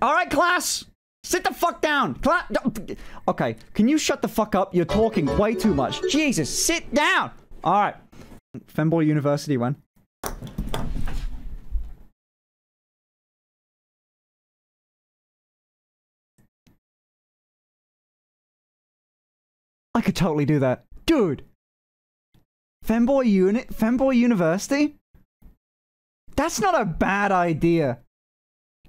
Alright, class! Sit the fuck down! Okay, can you shut the fuck up? You're talking way too much. Jesus, sit down! Alright. Femboy University when? I could totally do that. Dude! Femboy University? That's not a bad idea.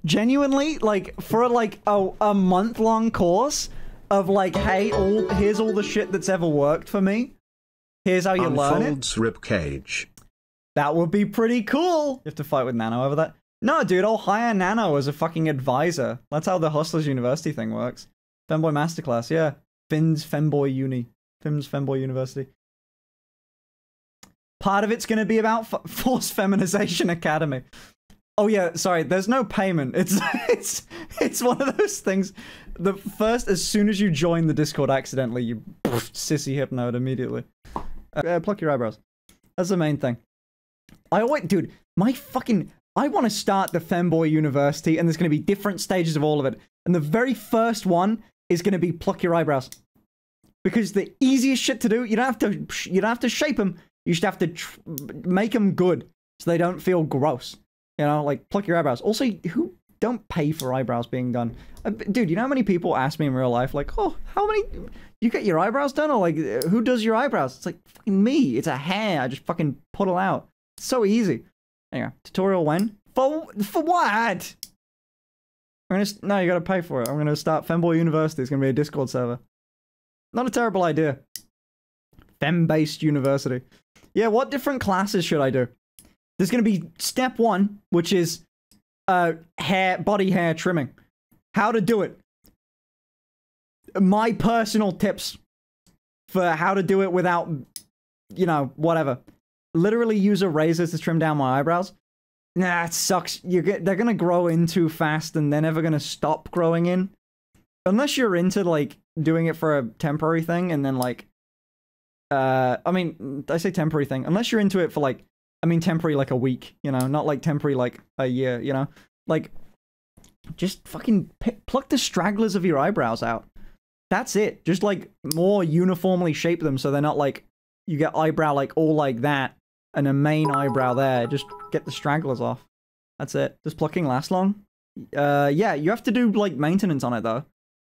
Genuinely, like, for like a month-long course of like, hey, here's all the shit that's ever worked for me. Here's how you learn it. Ribcage. That would be pretty cool. You have to fight with Nano over that. No, dude, I'll hire Nano as a fucking advisor. That's how the Hustlers University thing works. Femboy Masterclass, yeah. Finn's Femboy Uni. Finn's Femboy University. Part of it's going to be about Forced Feminization Academy. Oh yeah, sorry, there's no payment. It's one of those things. As soon as you join the Discord accidentally, you sissy hypnode immediately. Pluck your eyebrows. That's the main thing. Dude, I want to start the Femboy University, and there's going to be different stages of all of it. And the very first one is going to be pluck your eyebrows. Because the easiest shit to do, you don't have to shape them. You just have to make them good so they don't feel gross. You know, like, pluck your eyebrows. Also, who don't pay for eyebrows being done? Dude, you know how many people ask me in real life, like, oh, how many... You get your eyebrows done? Or, like, who does your eyebrows? It's like, fucking me. It's a hair. I just fucking puddle out. It's so easy. Anyway, tutorial when? For what? No, you gotta pay for it. I'm gonna start Femboy University. It's gonna be a Discord server. Not a terrible idea. Fem-based university. Yeah, what different classes should I do? There's going to be step 1, which is body hair trimming. How to do it. My personal tips for how to do it without, you know, whatever. Literally use a razor to trim down my eyebrows. Nah, it sucks. They're going to grow in too fast and they're never going to stop growing in. Unless you're into, like, doing it for a temporary thing and then, like... I mean, I say temporary thing. Unless you're into it for, like... I mean, temporary, like, a week, you know? Not, like, temporary, like, a year, you know? Like, just fucking pluck the stragglers of your eyebrows out. That's it. Just, like, more uniformly shape them so they're not, like... You get eyebrow, like, all like that, and a main eyebrow there. Just get the stragglers off. That's it. Does plucking last long? Yeah, you have to do, like, maintenance on it, though.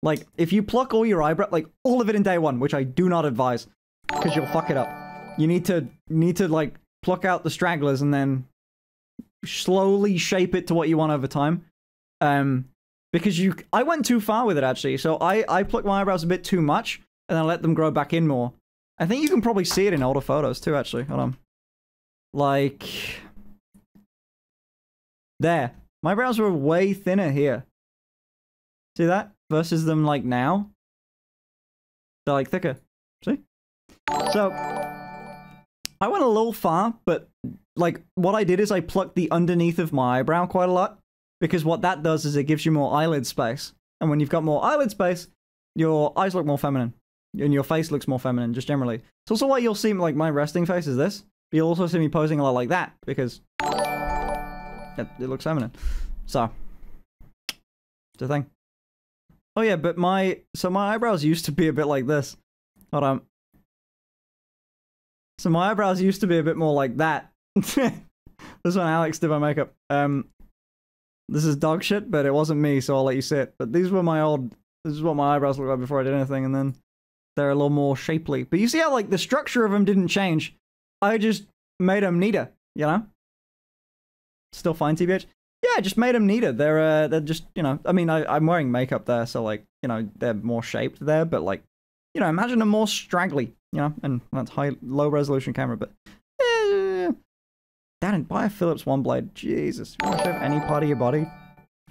Like, if you pluck all your eyebrow, like, all of it in day 1, which I do not advise, because you'll fuck it up. You need to, like, pluck out the stragglers and then slowly shape it to what you want over time. Because I went too far with it, actually. So I plucked my eyebrows a bit too much, and then I let them grow back in more. I think you can probably see it in older photos, too, actually. Hold on. Like... There. My eyebrows were way thinner here. See that? Versus them, like, now. They're, like, thicker. See? So, I went a little far, but, like, what I did is I plucked the underneath of my eyebrow quite a lot. Because what that does is it gives you more eyelid space. And when you've got more eyelid space, your eyes look more feminine. And your face looks more feminine, just generally. It's also why you'll see, like, my resting face is this. But you'll also see me posing a lot like that, because it looks feminine. So, it's the thing. Oh yeah, but my eyebrows used to be a bit like this. Hold on. So my eyebrows used to be a bit more like that. This one Alex did my makeup. This is dog shit, but it wasn't me, so I'll let you see it. But these were this is what my eyebrows looked like before I did anything, and then they're a little more shapely. But you see how, like, the structure of them didn't change. I just made them neater, you know? Still fine, TBH? Yeah, I just made them neater. They're just, you know, I mean, I'm wearing makeup there, so, like, you know, they're more shaped there, but, like, you know, imagine them more straggly, you know? And that's low resolution camera, but Dad, buy a Philips One Blade. Jesus, you want to shave any part of your body?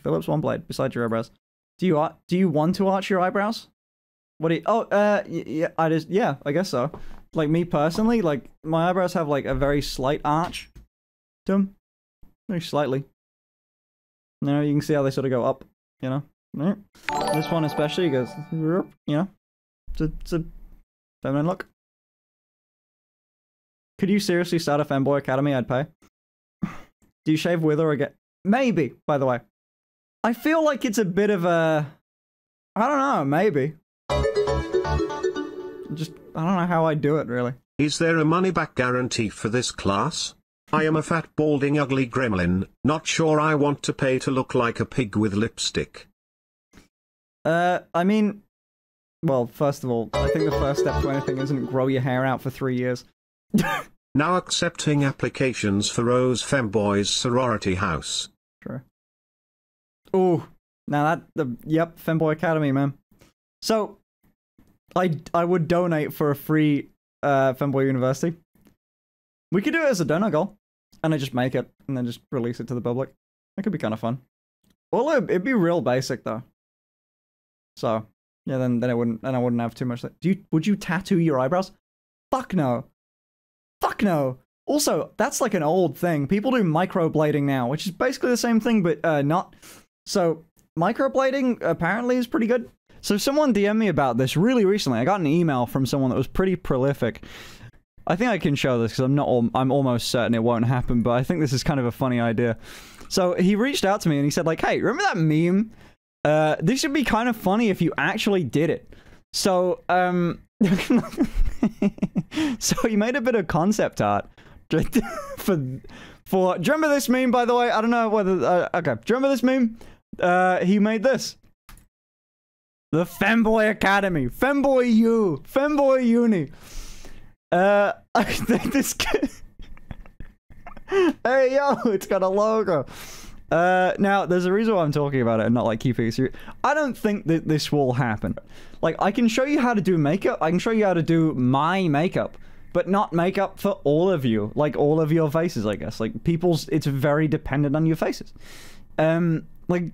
Philips One Blade, besides your eyebrows. Do you want to arch your eyebrows? What do you... Oh, yeah, I guess so. Like, me personally, like, my eyebrows have, like, a very slight arch to them. Very slightly. You know, you can see how they sort of go up, you know? This one especially goes, you know? It's a feminine look. Could you seriously start a Femboy Academy? I'd pay. Do you shave with or again? Maybe, by the way. I feel like it's a bit of a... I don't know, maybe. Just, I don't know how I do it, really. Is there a money-back guarantee for this class? I am a fat, balding, ugly gremlin, not sure I want to pay to look like a pig with lipstick. I mean... Well, first of all, I think the first step to anything isn't grow your hair out for 3 years. Now accepting applications for Rose Femboys Sorority House. Sure. Ooh, now yep, Femboy Academy, man. So, I would donate for a free Femboy University. We could do it as a donor goal, and I just make it, and then just release it to the public. That could be kind of fun. Well, it'd be real basic, though. So, yeah, then I wouldn't have too much. Would you tattoo your eyebrows? Fuck no. Fuck no. Also, that's like an old thing. People do microblading now, which is basically the same thing, but not. So, microblading apparently is pretty good. So someone DM'd me about this really recently. I got an email from someone that was pretty prolific. I think I can show this because I'm almost certain it won't happen, but I think this is kind of a funny idea. So he reached out to me and he said like, hey, remember that meme? This would be kind of funny if you actually did it. So, so he made a bit of concept art for do you remember this meme, by the way? I don't know whether, okay. Do you remember this meme? He made this. The Femboy Academy. Femboy U. Femboy Uni. I think this kid... Hey, yo, it's got a logo. Now, there's a reason why I'm talking about it and not, like, keeping it serious. I don't think that this will happen. Like, I can show you how to do makeup. I can show you how to do my makeup. But not makeup for all of you. Like, all of your faces, I guess. Like, it's very dependent on your faces. Like...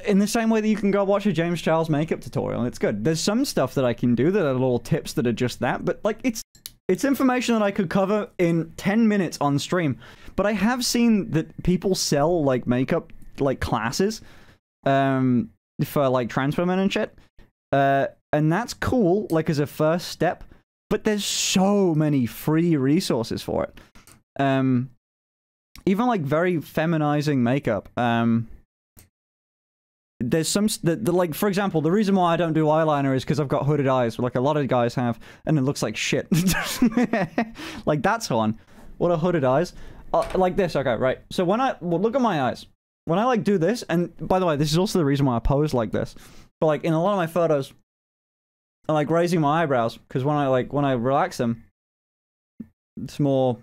In the same way that you can go watch a James Charles makeup tutorial, and it's good. There's some stuff that I can do that are little tips that are just that, but like it's information that I could cover in 10 minutes on stream. But I have seen that people sell like makeup like classes for like trans women and shit. And that's cool, like as a first step, but there's so many free resources for it. Even like very feminizing makeup. There's some, like, for example, the reason why I don't do eyeliner is because I've got hooded eyes, like a lot of guys have, and it looks like shit. Like, that's one. What are hooded eyes? Like this, okay, right. So when look at my eyes. When I, like, do this, and by the way, this is also the reason why I pose like this. But, like, in a lot of my photos, I'm, like, raising my eyebrows, because when I relax them, it's more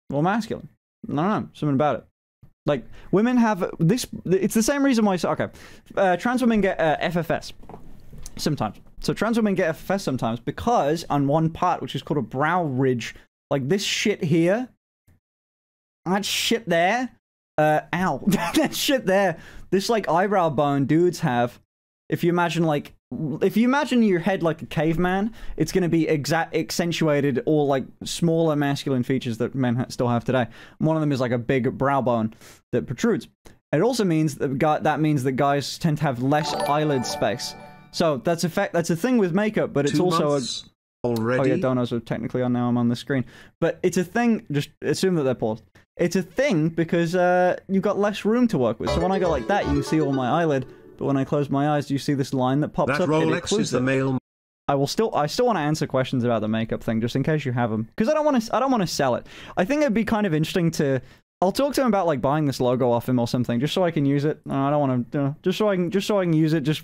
masculine. I don't know, something about it. Like, women have this... It's the same reason why... Okay. Trans women get FFS. Sometimes. So trans women get FFS sometimes because on one part, which is called a brow ridge, like this shit here, that shit there, ow. That shit there, this, like, eyebrow bone dudes have, if you imagine your head like a caveman, it's going to be accentuated or like smaller masculine features that men still have today. One of them is like a big brow bone that protrudes. It also means that guys tend to have less eyelid space. So that's a thing with makeup, but it's 2 also months already. Oh yeah, donos are technically on now. I'm on the screen, but it's a thing. Just assume that they're paused. It's a thing because you've got less room to work with. So when I go like that, you can see all my eyelid. But when I close my eyes, do you see this line that pops up? That Rolex is the male. I still want to answer questions about the makeup thing, just in case you have them, because I don't want to sell it. I think it'd be kind of interesting to. I'll talk to him about like buying this logo off him or something, just so I can use it. No, I don't want to. Just so I can use it. Just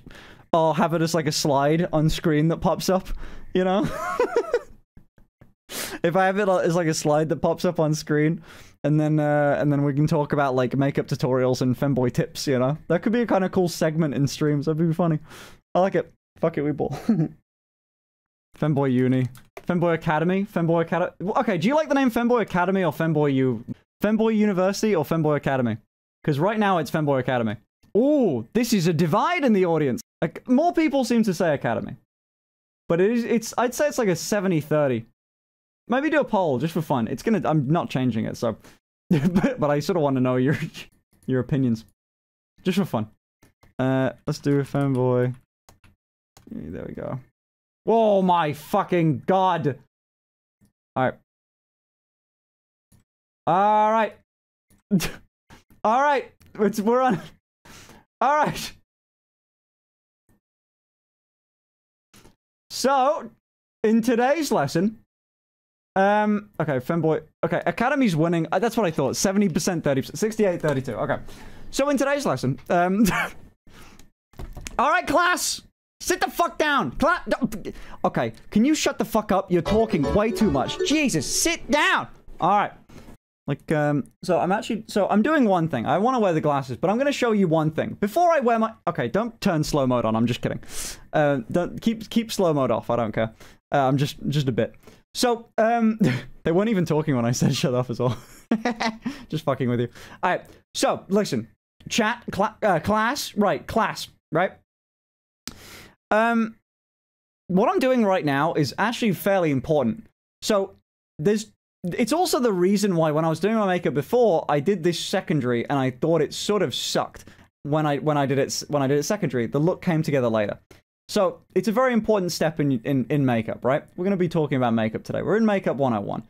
I'll have it as like a slide on screen that pops up. You know, if I have it as like a slide that pops up on screen. And then we can talk about, like, makeup tutorials and femboy tips, you know? That could be a kind of cool segment in streams. That'd be funny. I like it. Fuck it, we ball. Femboy Uni. Femboy Academy? Femboy Academy? Okay, do you like the name Femboy Academy or Femboy U? Femboy University or Femboy Academy? Because right now it's Femboy Academy. Ooh, this is a divide in the audience. Like, more people seem to say Academy. But I'd say it's like a 70-30. Maybe do a poll just for fun. I'm not changing it, so. But I sort of want to know your opinions, just for fun. Let's do a Femboy. There we go. Whoa, my fucking god! All right. All right. All right. We're on. All right. So, in today's lesson, okay, Femboy, okay, Academy's winning. That's what I thought. 70%, 30%, 68, 32. Okay. So in today's lesson, all right, class, sit the fuck down. Okay, can you shut the fuck up? You're talking way too much. Jesus, sit down. All right. Like, so I'm doing one thing. I want to wear the glasses, but I'm going to show you one thing. Before I wear my... Okay, don't turn slow mode on. I'm just kidding. Don't keep slow mode off. I don't care. I'm just a bit. So, they weren't even talking when I said shut up as well. Just fucking with you. All right, so, listen. Chat, class, right, what I'm doing right now is actually fairly important. So, it's also the reason why when I was doing my makeup before, I did this secondary and I thought it sort of sucked when I did it secondary. The look came together later. So it's a very important step in makeup, right? We're going to be talking about makeup today. We're in Makeup 101.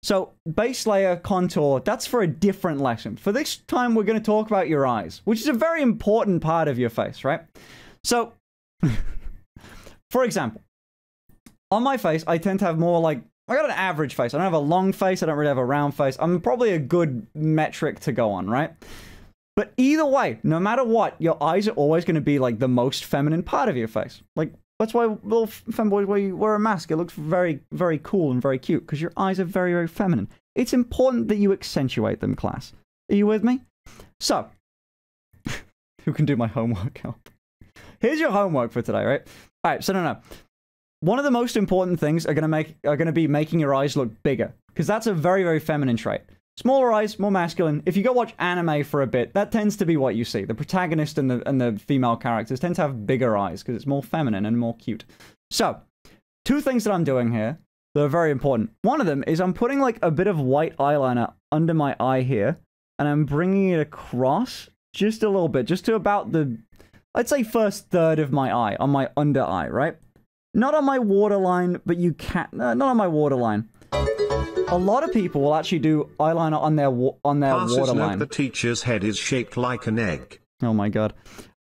So base layer, contour, that's for a different lesson. For this time, we're going to talk about your eyes, which is a very important part of your face, right? So, for example, on my face, I tend to have more like, I got an average face. I don't have a long face. I don't really have a round face. I'm probably a good metric to go on, right? But either way, no matter what, your eyes are always going to be like the most feminine part of your face. Like, that's why little femboys, when you wear a mask, it looks very, very cool and very cute because your eyes are very, very feminine. It's important that you accentuate them, class. Are you with me? So, who can do my homework help? Here's your homework for today, right? All right, so no. One of the most important things are going to be making your eyes look bigger, because that's a very, very feminine trait. Smaller eyes, more masculine. If you go watch anime for a bit, that tends to be what you see. The protagonist and the female characters tend to have bigger eyes because it's more feminine and more cute. So, two things that I'm doing here that are very important. One of them is I'm putting like a bit of white eyeliner under my eye here, and I'm bringing it across just a little bit, just to about the, I'd say first third of my eye, on my under eye, right? Not on my waterline, but you can't, not on my waterline. A lot of people will actually do eyeliner on their waterline. The teacher's head is shaped like an egg. Oh my god.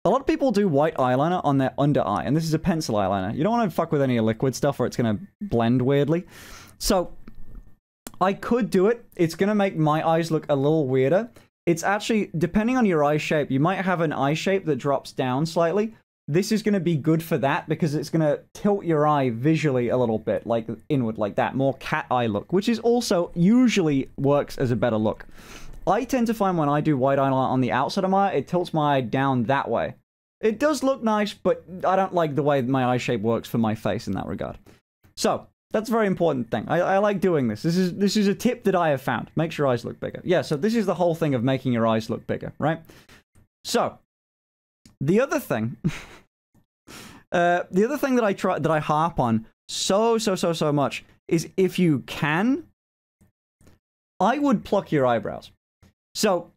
A lot of people do white eyeliner on their under eye, and this is a pencil eyeliner. You don't want to fuck with any liquid stuff or it's going to blend weirdly. So, I could do it. It's going to make my eyes look a little weirder. It's actually, depending on your eye shape, you might have an eye shape that drops down slightly. This is going to be good for that because it's going to tilt your eye visually a little bit, like inward, like that. More cat eye look, which is also usually works as a better look. I tend to find when I do white eyeliner on the outside of my eye, it tilts my eye down that way. It does look nice, but I don't like the way my eye shape works for my face in that regard. So, that's a very important thing. I like doing this. This is a tip that I have found. Makes your eyes look bigger. Yeah, so this is the whole thing of making your eyes look bigger, right? So, the other thing, that I harp on so much is if you can, I would pluck your eyebrows. So,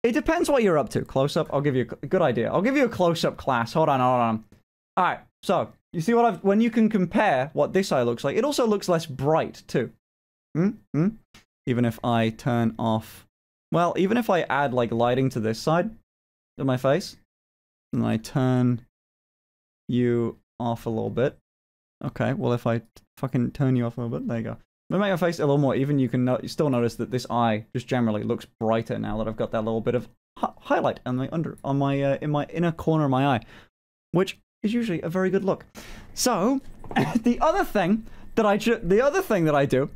it depends what you're up to. Close up, I'll give you a good idea. I'll give you a close up, class. Hold on. Alright, so, you see what when you can compare what this eye looks like, it also looks less bright too. Even if I turn off, well, even if I add like lighting to this side of my face, and I turn you off a little bit. Okay, well, if I fucking turn you off a little bit, there you go. But make your face a little more even. You can you still notice that this eye just generally looks brighter now that I've got that little bit of highlight on my in my inner corner of my eye, which is usually a very good look. So, the other thing that I do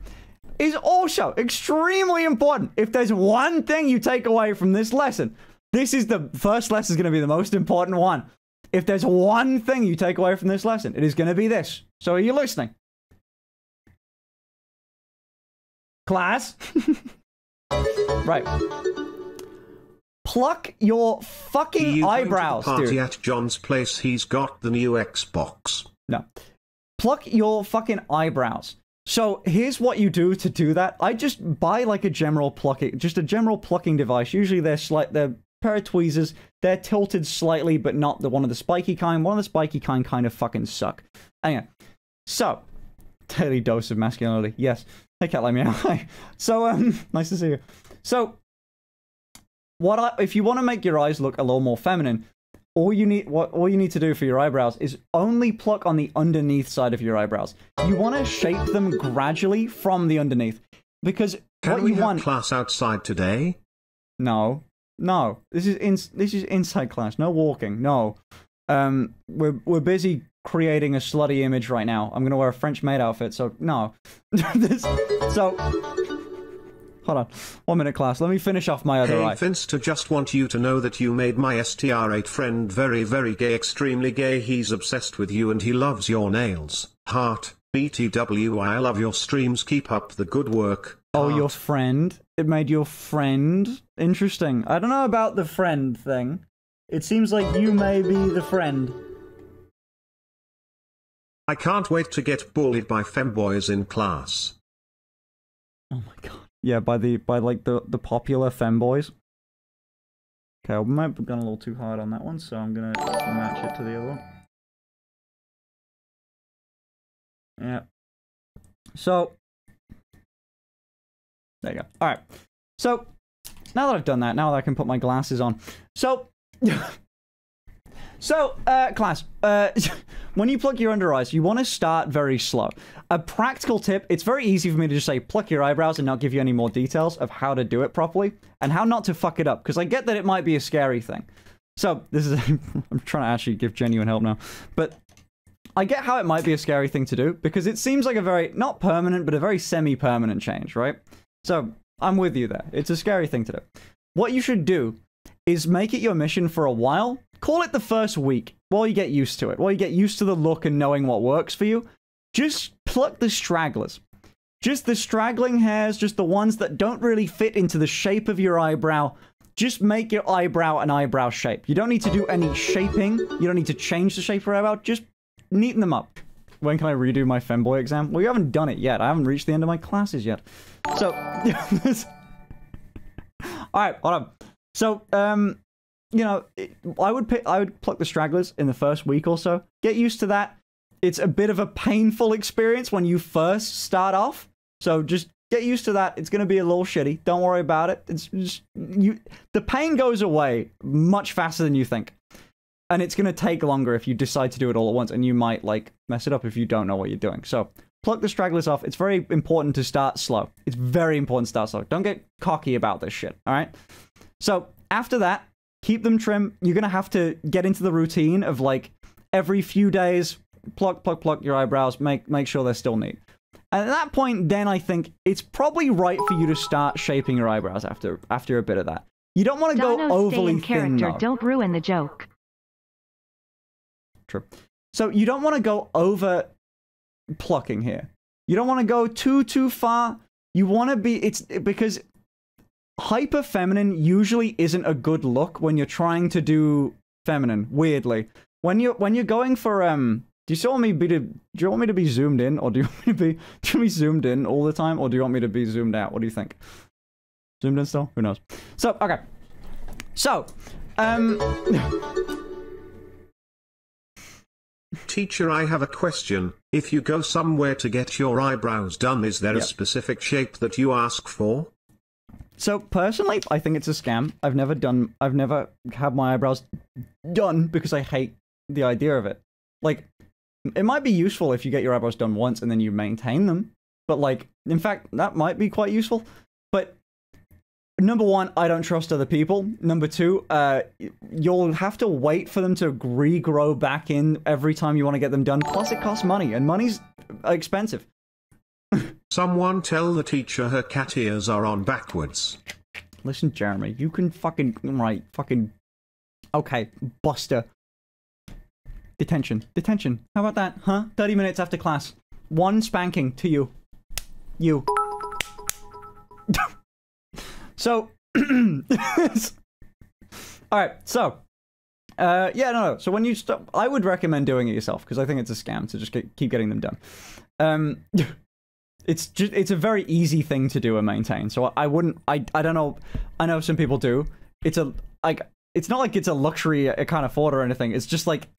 is also extremely important. If there's one thing you take away from this lesson, this is the first lesson is going to be the most important one. If there's one thing you take away from this lesson, it is going to be this. So are you listening? Class? Right. Pluck your fucking eyebrows, party dude. At John's place, he's got the new Xbox. No. Pluck your fucking eyebrows. So here's what you do to do that. I just buy like a general plucking device. Usually they're pair of tweezers. They're tilted slightly, but not one of the spiky kind. One of the spiky kind of fucking suck. Anyway, so daily dose of masculinity. Yes. Hey, cat, let me out. So nice to see you. So if you want to make your eyes look a little more feminine, all you need to do for your eyebrows is only pluck on the underneath side of your eyebrows. You want to shape them gradually from the underneath, because Can we have class outside today? No. This is inside class. No walking. No. We're busy creating a slutty image right now. I'm gonna wear a French maid outfit, so no. So hold on. 1 minute, class. Let me finish off my other eye. Hey Finster, just want you to know that you made my STR8 friend very, very gay, extremely gay. He's obsessed with you and he loves your nails. Heart. BTW, I love your streams. Keep up the good work. Oh, your friend? It made your friend? Interesting. I don't know about the friend thing. It seems like you may be the friend. I can't wait to get bullied by femboys in class. Oh my god. Yeah, by like the popular femboys. Okay, I might have gone a little too hard on that one, so I'm gonna match it to the other one. Yeah. So there you go. Alright. So now that I've done that, now that I can put my glasses on. So class, when you pluck your under eyes, you want to start very slow. A practical tip, it's very easy for me to just say pluck your eyebrows and not give you any more details of how to do it properly and how not to fuck it up, because I get that it might be a scary thing. So this is I'm trying to actually give genuine help now, but I get how it might be a scary thing to do because it seems like a very, not permanent, but a very semi-permanent change, right? So I'm with you there. It's a scary thing to do. What you should do is make it your mission for a while. Call it the first week while you get used to it, while you get used to the look and knowing what works for you. Just pluck the stragglers. Just the straggling hairs, just the ones that don't really fit into the shape of your eyebrow. Just make your eyebrow an eyebrow shape. You don't need to do any shaping. You don't need to change the shape of your eyebrow. Just neaten them up. When can I redo my femboy exam? Well, you haven't done it yet. I haven't reached the end of my classes yet. So, alright, hold on. So, you know, I would pluck the stragglers in the first week or so. Get used to that. It's a bit of a painful experience when you first start off. So just get used to that. It's going to be a little shitty. Don't worry about it. It's just, the pain goes away much faster than you think. And it's going to take longer if you decide to do it all at once, and you might, like, mess it up if you don't know what you're doing. So, pluck the stragglers off. It's very important to start slow. It's very important to start slow. Don't get cocky about this shit, alright? So, after that, keep them trim. You're going to have to get into the routine of, like, every few days, pluck your eyebrows, make sure they're still neat. And at that point, then I think it's probably right for you to start shaping your eyebrows after a bit of that. You don't want to go overly thin, though. Don't ruin the joke. True. So you don't want to go over plucking here. You don't want to go too far. You want to be, because hyper feminine usually isn't a good look when you're trying to do feminine, weirdly. When you're going for do you want me to be zoomed in, or do you want me to be zoomed in all the time, or do you want me to be zoomed out? What do you think? Zoomed in still? Who knows? So, okay. So, Teacher, I have a question. If you go somewhere to get your eyebrows done, is there a specific shape that you ask for? So, personally, I think it's a scam. I've never had my eyebrows done because I hate the idea of it. Like, it might be useful if you get your eyebrows done once and then you maintain them. But, like, in fact, that might be quite useful. But, number one, I don't trust other people. Number two, you'll have to wait for them to regrow back in every time you want to get them done. Plus, it costs money, and money's expensive. Someone tell the teacher her cat ears are on backwards. Listen, Jeremy, you can fucking... Right, fucking... Okay, Buster. Detention. How about that, huh? 30 minutes after class. One spanking to you. You. So, alright, so, yeah, no, so when you stop, I would recommend doing it yourself, because I think it's a scam to just keep getting them done. It's a very easy thing to do and maintain, so I don't know, I know some people do. It's not like it's a luxury I can't afford or anything, it's just like,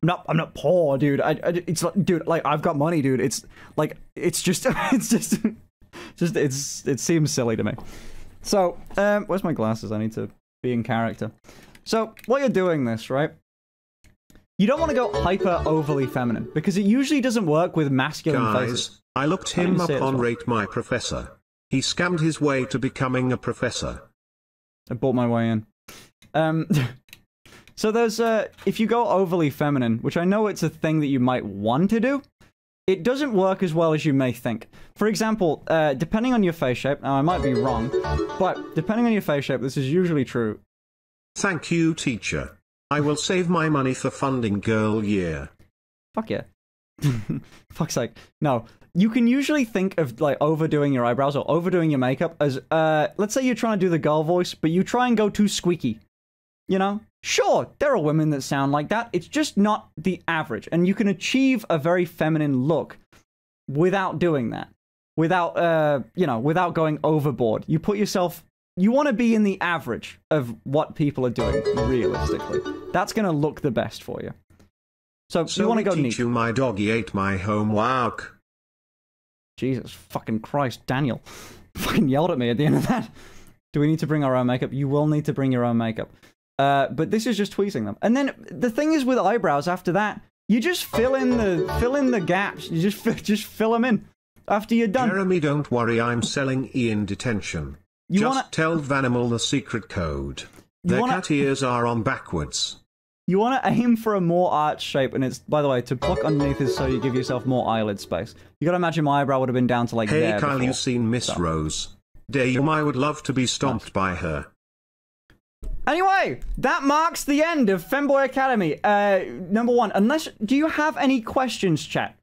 I'm not poor, dude, it's like, dude, like, I've got money, dude, it seems silly to me. So, where's my glasses? I need to be in character. So, while you're doing this, right? You don't want to go hyper overly feminine, because it usually doesn't work with masculine faces. I looked him up on Rate My Professor. He scammed his way to becoming a professor. I bought my way in. So there's, if you go overly feminine, which I know it's a thing that you might want to do, it doesn't work as well as you may think. For example, depending on your face shape, now I might be wrong, but depending on your face shape, this is usually true. Thank you, teacher. I will save my money for funding girl year. Fuck yeah. Fuck's sake. No. You can usually think of, like, overdoing your eyebrows or overdoing your makeup as, let's say you're trying to do the girl voice, but you try and go too squeaky. You know? Sure, there are women that sound like that. It's just not the average. And you can achieve a very feminine look without doing that. Without, you know, without going overboard. You put yourself... You want to be in the average of what people are doing, realistically. That's going to look the best for you. So you want to go neat. You my doggy ate my homework. Jesus fucking Christ, Daniel. Fucking yelled at me at the end of that. Do we need to bring our own makeup? You will need to bring your own makeup. But this is just tweezing them. And then the thing is with eyebrows after that, you just fill in the gaps. You just fill them in after you're done. Jeremy, don't worry, I'm selling E in detention. Just tell Vanimal the secret code. Their cat ears are on backwards. You want to aim for a more arch shape, and it's, by the way, to pluck underneath is so you give yourself more eyelid space. You gotta imagine my eyebrow would have been down to like there. Hey Kyle, before. you seen Miss Rose? Damn, I would love to be stomped by her. Anyway, that marks the end of Femboy Academy. Number one, do you have any questions, chat?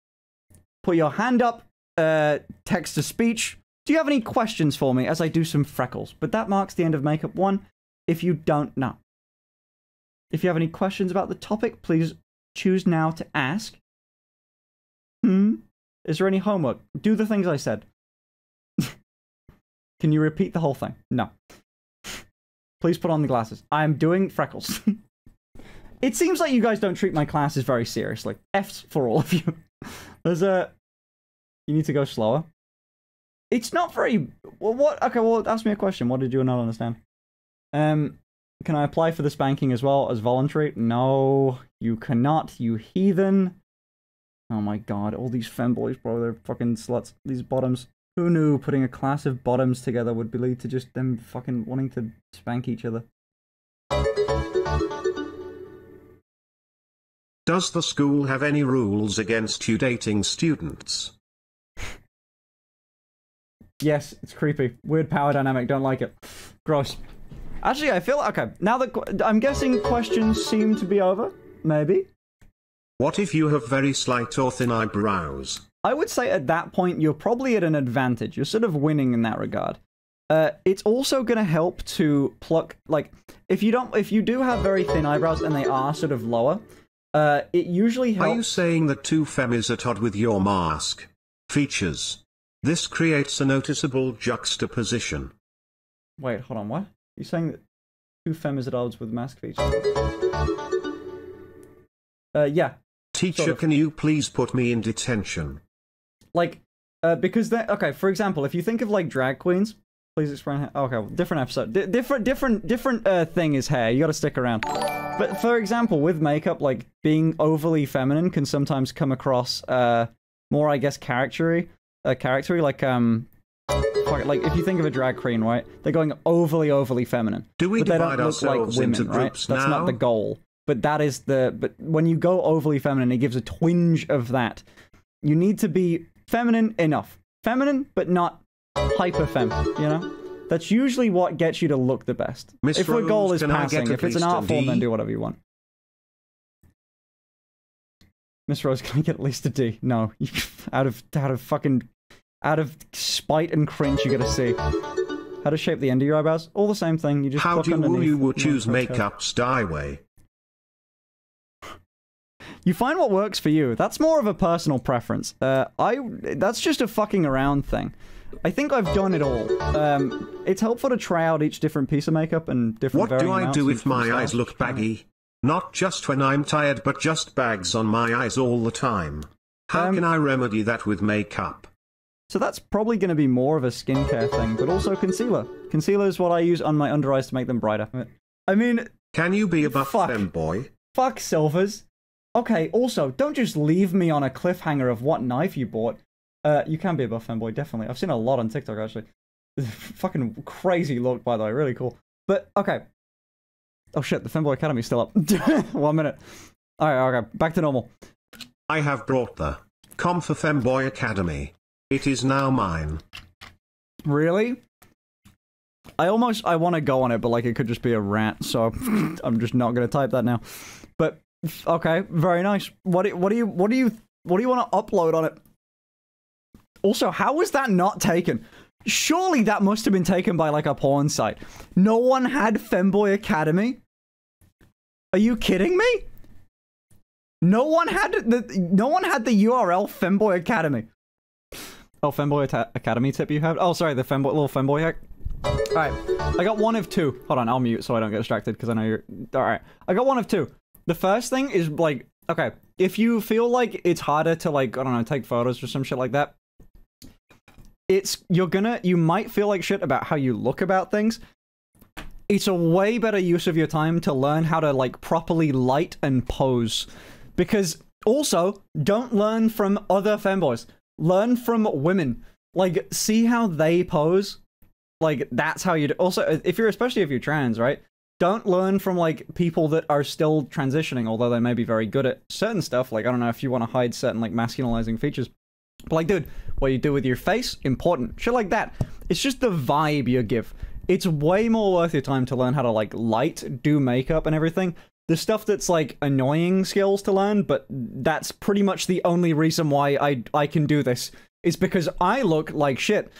Put your hand up, text to speech. Do you have any questions for me as I do some freckles? But that marks the end of Makeup 1, if you don't know. If you have any questions about the topic, please choose now to ask. Is there any homework? Do the things I said. Can you repeat the whole thing? No. Please put on the glasses. I'm doing freckles. It seems like you guys don't treat my classes very seriously. F's for all of you. There's a... You need to go slower. It's not very... Well, what? Okay, well, ask me a question. What did you not understand? Can I apply for the spanking as well as voluntary? No, you cannot, you heathen. Oh my god, all these femboys, bro, they're fucking sluts. These bottoms. Who knew putting a class of bottoms together would lead to just them fucking wanting to spank each other? Does the school have any rules against you dating students? Yes, it's creepy. Weird power dynamic, don't like it. Gross. Actually, I feel... Okay, now that... I'm guessing questions seem to be over. Maybe. What if you have very slight or thin eyebrows? I would say at that point, you're probably at an advantage. You're sort of winning in that regard. It's also going to help to pluck... Like, if you do have very thin eyebrows and they are sort of lower, it usually helps... Are you saying that two femmies are odd with your mask? Features. This creates a noticeable juxtaposition. Wait, hold on, what? You're saying that two femmes at odds with mask features? Yeah. Teacher, sort of. Can you please put me in detention? Like, because then, okay, for example, if you think of like drag queens, please explain how, okay, well, different episode. Different thing is hair, you gotta stick around. But for example, with makeup, like, being overly feminine can sometimes come across, more, I guess, charactery, like, if you think of a drag queen, right? They're going overly feminine. Do we but they divide don't look like ourselves women, into right? groups That's now? not the goal. But that is the... But when you go overly feminine, it gives a twinge of that. You need to be feminine enough. Feminine, but not hyper-femme, you know? That's usually what gets you to look the best. Miss if the goal is Rose, passing, if it's an art form, then do whatever you want. Miss Rose, can I get at least a D? No. out of spite and cringe, you gotta see. How to shape the end of your eyebrows? All the same thing. You just how pluck do underneath. you would choose makeup's die way? You find what works for you. That's more of a personal preference. That's just a fucking around thing. I think I've done it all. It's helpful to try out each different piece of makeup and different. What do I do if my eyes look baggy? Not just when I'm tired, but just bags on my eyes all the time. How can I remedy that with makeup? So that's probably going to be more of a skincare thing, but also concealer. Concealer is what I use on my under eyes to make them brighter. I mean, Can you be a buff Fuck. femboy? fuck Silvers. Okay, also, don't just leave me on a cliffhanger of what knife you bought. You can be a buff femboy, definitely. I've seen a lot on TikTok, actually. Fucking crazy look, by the way, really cool. But, okay. Oh shit, the Femboy Academy's still up. 1 minute. Alright, okay, back to normal. I have brought the com for Femboy Academy. It is now mine. Really? I want to go on it, but like it could just be a rant, so I'm just not gonna type that now. But okay, very nice. What do you want to upload on it? Also, how was that not taken? Surely that must have been taken by like a porn site. No one had Femboy Academy? Are you kidding me? No one had the URL Femboy Academy. Oh, Femboy Academy tip you have? Oh, sorry, the little Femboy hack. Alright, I got one of two. Hold on, I'll mute so I don't get distracted because I know you're... Alright, I got one of two. The first thing is like, okay, if you feel like it's harder to like, I don't know, take photos or some shit like that, you might feel like shit about how you look about things. It's a way better use of your time to learn how to like properly light and pose. Because also, don't learn from other femboys. Learn from women. Like, see how they pose. Like, that's how you do. Also, especially if you're trans, right? Don't learn from like people that are still transitioning, although they may be very good at certain stuff. Like, I don't know if you want to hide certain like masculinizing features. But like, dude, what you do with your face, important. Shit like that. It's just the vibe you give. It's way more worth your time to learn how to like light, do makeup and everything. The stuff that's like annoying skills to learn, but that's pretty much the only reason why I can do this. Is because I look like shit.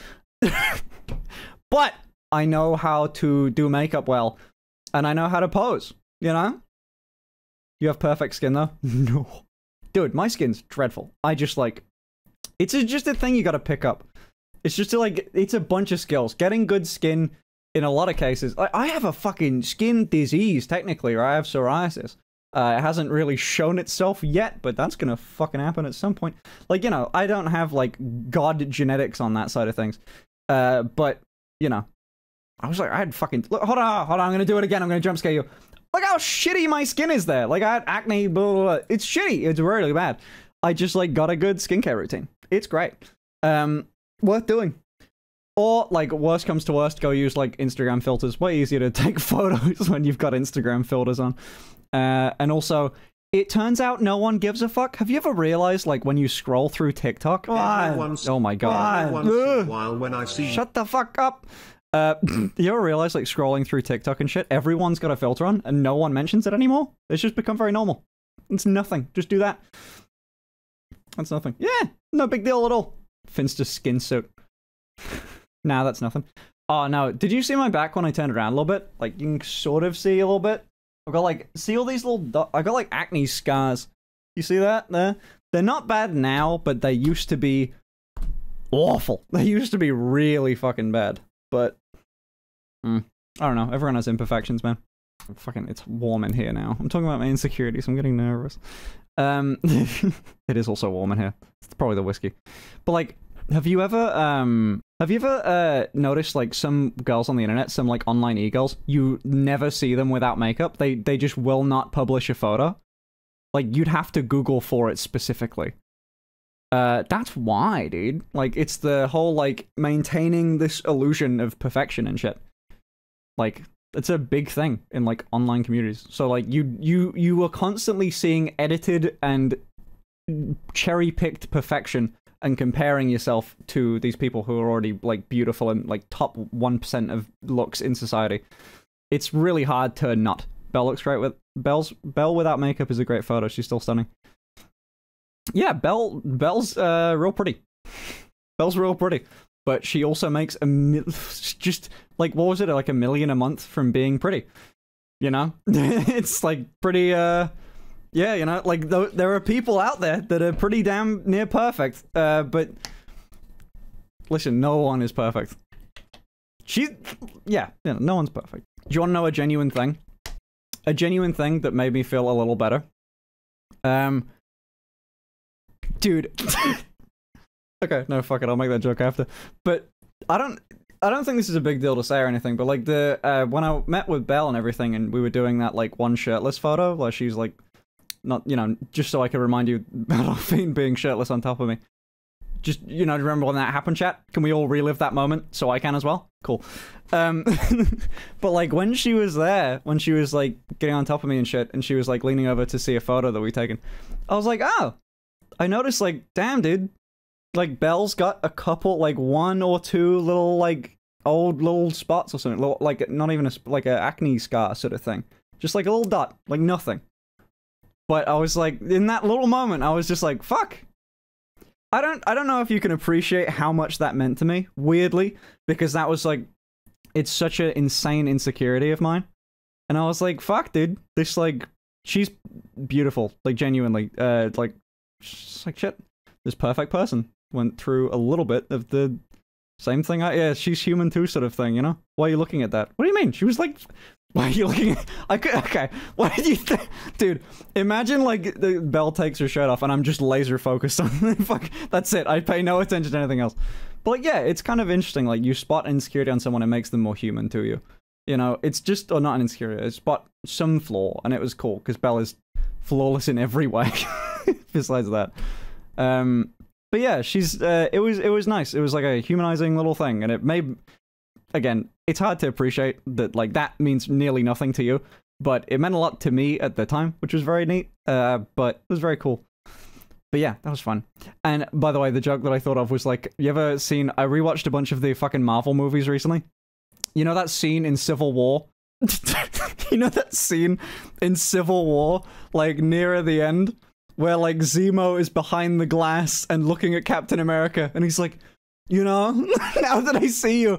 But I know how to do makeup well. And I know how to pose, you know? You have perfect skin though? No. Dude, my skin's dreadful. I just like... It's just a thing you gotta pick up. It's just like, it's a bunch of skills. Getting good skin, in a lot of cases... I have a fucking skin disease, technically, or I have psoriasis. It hasn't really shown itself yet, but that's gonna fucking happen at some point. Like, you know, I don't have, like, god genetics on that side of things. But, you know... I was like, I had fucking... Look, hold on, I'm gonna do it again, I'm gonna jump scare you. Look how shitty my skin is there. Like, I had acne, blah, blah, blah. It's shitty, it's really bad. I just, like, got a good skincare routine. It's great. Worth doing. Or, like, worst comes to worst, go use, like, Instagram filters. Way easier to take photos when you've got Instagram filters on. And also, it turns out no one gives a fuck. Have you ever realized, like, when you scroll through TikTok? Oh my god. Once in a while when I see... Shut the fuck up. You ever realize, like, scrolling through TikTok and shit, everyone's got a filter on, and no one mentions it anymore? It's just become very normal. It's nothing. Just do that. That's nothing. Yeah, no big deal at all. Finster skin suit. Nah, that's nothing. Oh, no. Did you see my back when I turned around a little bit? Like, you can sort of see a little bit. I've got, like, see all these little... I got, like, acne scars. You see that there? They're not bad now, but they used to be awful. They used to be really fucking bad. But, I don't know. Everyone has imperfections, man. Fucking, it's warm in here now. I'm talking about my insecurities. I'm getting nervous. It is also warm in here. It's probably the whiskey. But, like, have you ever noticed, like, some girls on the internet, some, like, online e-girls, you never see them without makeup? They just will not publish a photo. Like, you'd have to Google for it specifically. That's why, dude. Like, it's the whole, like, maintaining this illusion of perfection and shit. Like, it's a big thing in, like, online communities. So, like, you are constantly seeing edited and cherry-picked perfection and comparing yourself to these people who are already, like, beautiful and, like, top 1% of looks in society. It's really hard to not. Belle looks great with... Belle without makeup is a great photo. She's still stunning. Yeah, Belle's real pretty. Belle's real pretty. But she also makes just, like, what was it? Like $1 million a month from being pretty. You know? It's, like, pretty, yeah, you know? Like, there are people out there that are pretty damn near perfect. But, listen, no one is perfect. Yeah, no one's perfect. Do you want to know a genuine thing? A genuine thing that made me feel a little better? Dude. Okay, no, fuck it, I'll make that joke after. But, I don't think this is a big deal to say or anything, but like when I met with Belle and everything, and we were doing that like one shirtless photo, where she's like, not, you know, just so I can remind you about Orphine being shirtless on top of me. Just, you know, remember when that happened, chat? Can we all relive that moment so I can as well? Cool. But like when she was there, when she was like getting on top of me and shit, and she was like leaning over to see a photo that we taken, I was like, oh, I noticed, like, damn, dude, like Belle's got a couple, like one or two little like old little spots or something, little, like not even like a acne scar sort of thing, just like a little dot, like nothing. But I was like, in that little moment, I was just like, fuck. I don't know if you can appreciate how much that meant to me, weirdly, because that was like, it's such an insane insecurity of mine. And I was like, fuck, dude, this, like, she's beautiful, like, genuinely, like, just like, shit, this perfect person went through a little bit of the same thing. Yeah, she's human too, sort of thing, you know? Why are you looking at that? What do you mean? She was like, why are you looking at... Okay, why did you think... Dude, imagine, like, the Belle takes her shirt off and I'm just laser focused on... Fuck, that's it. I pay no attention to anything else. But, like, yeah, it's kind of interesting. Like, you spot insecurity on someone, it makes them more human to you. You know, it's just... Or not an insecurity, it's spot some flaw, and it was cool, because Belle is flawless in every way. Besides that. But yeah, she's... it was nice. It was, like, a humanizing little thing, and it made... Again, it's hard to appreciate that, like, that means nearly nothing to you, but it meant a lot to me at the time, which was very neat, but it was very cool. But yeah, that was fun. And, by the way, the joke that I thought of was, like, you ever seen... I rewatched a bunch of the fucking Marvel movies recently. You know that scene in Civil War? You know that scene in Civil War, like, nearer the end, where, like, Zemo is behind the glass and looking at Captain America, and he's like, you know, now that I see you...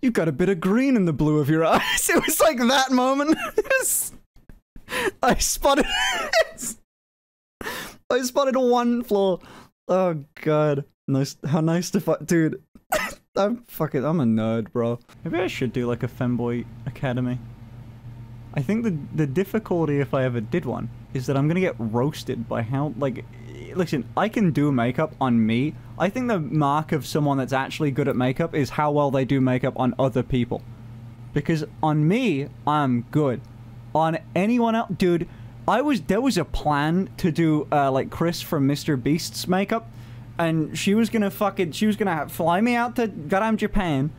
You've got a bit of green in the blue of your eyes. It was like that moment. I spotted I spotted one flaw. Oh god. Nice, how nice to fuck, dude. I'm a nerd, bro. Maybe I should do like a Femboy Academy. I think the difficulty, if I ever did one, is that I'm gonna get roasted by how, like, listen, I can do makeup on me. I think the mark of someone that's actually good at makeup is how well they do makeup on other people. Because on me, I'm good. On anyone else, dude, there was a plan to do, like, Chris from Mr. Beast's makeup, and she was gonna fly me out to goddamn Japan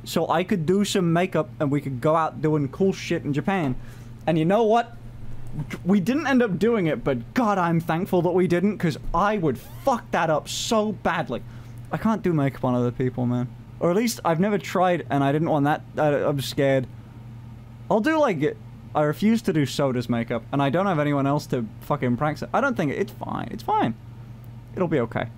so I could do some makeup and we could go out doing cool shit in Japan. And you know what? We didn't end up doing it, but god, I'm thankful that we didn't, because I would fuck that up so badly. I can't do makeup on other people, man. Or at least, I've never tried, and I didn't want that. I'm scared. I'll do, like, I refuse to do Soda's makeup, and I don't have anyone else to fucking practice it. I don't think it's fine. It's fine. It'll be okay.